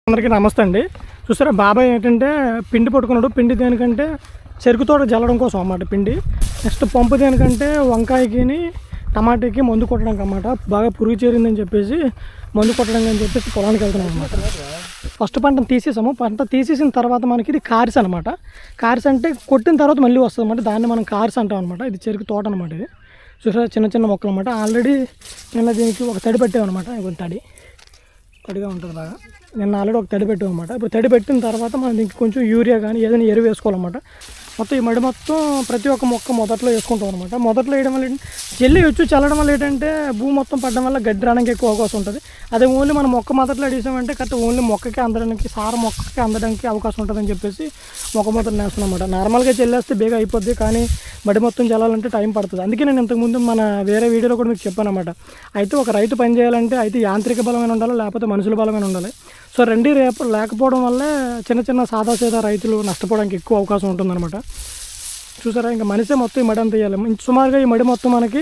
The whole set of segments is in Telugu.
అందరికీ నమస్తే అండి. చూసారా బాబాయ్ ఏంటంటే పిండి పట్టుకున్నాడు. పిండి దేనికంటే చెరుకు తోట జల్లడం కోసం అన్నమాట పిండి. నెక్స్ట్ పంపు దేనికంటే వంకాయకి టమాటాకి మందు కొట్టడానికి అన్నమాట. బాగా పురుగు చేరిందని చెప్పేసి మందు కొట్టడానికి అని చెప్పేసి పొలానికి వెళ్తున్నాం అనమాట. ఫస్ట్ పంటను తీసేసాము. పంట తీసేసిన తర్వాత మనకి ఇది కార్స్ అనమాట. కార్స్ అంటే కొట్టిన తర్వాత మళ్ళీ వస్తుంది అనమాట. దాన్ని మనం కార్స్ అంటాం అనమాట. ఇది చెరుకు తోట అనమాట. ఇది చూసారా చిన్న చిన్న మొక్కలు అనమాట. ఆల్రెడీ నిన్న దీనికి ఒక తడి పెట్టామన్నమాట. కొంచెం తడిగా ఉంటుంది బాగా. నిన్న ఆల్రెడీ ఒక తడి పెట్టాం అనమాట. ఇప్పుడు తడి పెట్టిన తర్వాత మనం దీనికి కొంచెం యూరియా కానీ ఏదైనా ఎరువు వేసుకోవాలన్నమాట. మొత్తం ఈ మడి మొత్తం ప్రతి ఒక్క మొక్క మొదట్లో వేసుకుంటాం అనమాట. మొదట్లో వేయడం వల్ల జల్లి వచ్చి చల్లడం వల్ల ఏంటంటే భూమి మొత్తం పడడం వల్ల గడ్డి రావడానికి ఎక్కువ అవకాశం ఉంటుంది. అదే ఓన్లీ మనం మొక్క మొదట్లో వేసామంటే కరెక్ట్ ఓన్లీ మొక్కకి అందడానికి మొక్కకి అందడానికి అవకాశం ఉంటుందని చెప్పేసి మొక్క మొదలు వేస్తున్నాం అనమాట. నార్మల్గా చెల్లేస్తే బేగా అయిపోద్ది, కానీ మడి మొత్తం చల్లాలంటే టైం పడుతుంది. అందుకే నేను ఇంతకుముందు మన వేరే వీడియోలో కూడా మీకు చెప్పాను అనమాట. అయితే ఒక రైతు పని చేయాలంటే అయితే యాంత్రిక బలమైన ఉండాలి, లేకపోతే మనుషుల బలమైన ఉండాలి. సో రెండు లేకపోవడం వల్లే చిన్న చిన్న సాదా రైతులు నష్టపోవడానికి ఎక్కువ అవకాశం ఉంటుందన్నమాట. చూసారా ఇంకా మనిషే మొత్తం ఈ మడి అంతా వేయాలి. సుమారుగా ఈ మడి మొత్తం మనకి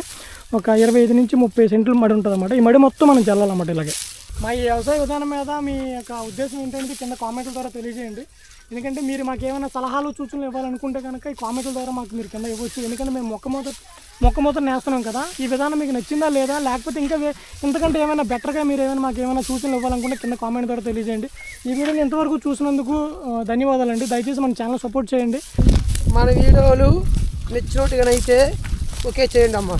ఒక 25 నుంచి 30 సెంట్లు మడి ఉంటుంది అన్నమాట. ఈ మడి మొత్తం మనం చల్లాలన్నమాట. ఇలాగే మా ఈ వ్యవసాయ విధానం మీద మీ యొక్క ఉద్దేశం ఏంటంటే కింద కామెంట్ల ద్వారా తెలియజేయండి. ఎందుకంటే మీరు మాకు ఏమైనా సలహాలు సూచనలు ఇవ్వాలనుకుంటే కనుక ఈ కామెంట్ల ద్వారా మాకు మీరు కింద ఇవ్వచ్చు. ఎందుకంటే మేము మొక్క మొదట నేస్తున్నాం కదా, ఈ విధానం మీకు నచ్చిందా లేదా, లేకపోతే ఇంకా ఇంతకంటే ఏమైనా బెటర్గా మీరు మాకు ఏమైనా సూచనలు ఇవ్వాలనుకుంటే కింద కామెంట్ ద్వారా తెలియజేయండి. ఈ వీడియోని ఇంతవరకు చూసినందుకు ధన్యవాదాలండి. దయచేసి మన ఛానల్ సపోర్ట్ చేయండి. మన వీడియోలు నచ్చినట్టుగానైతే ఓకే చేయండి అమ్మా.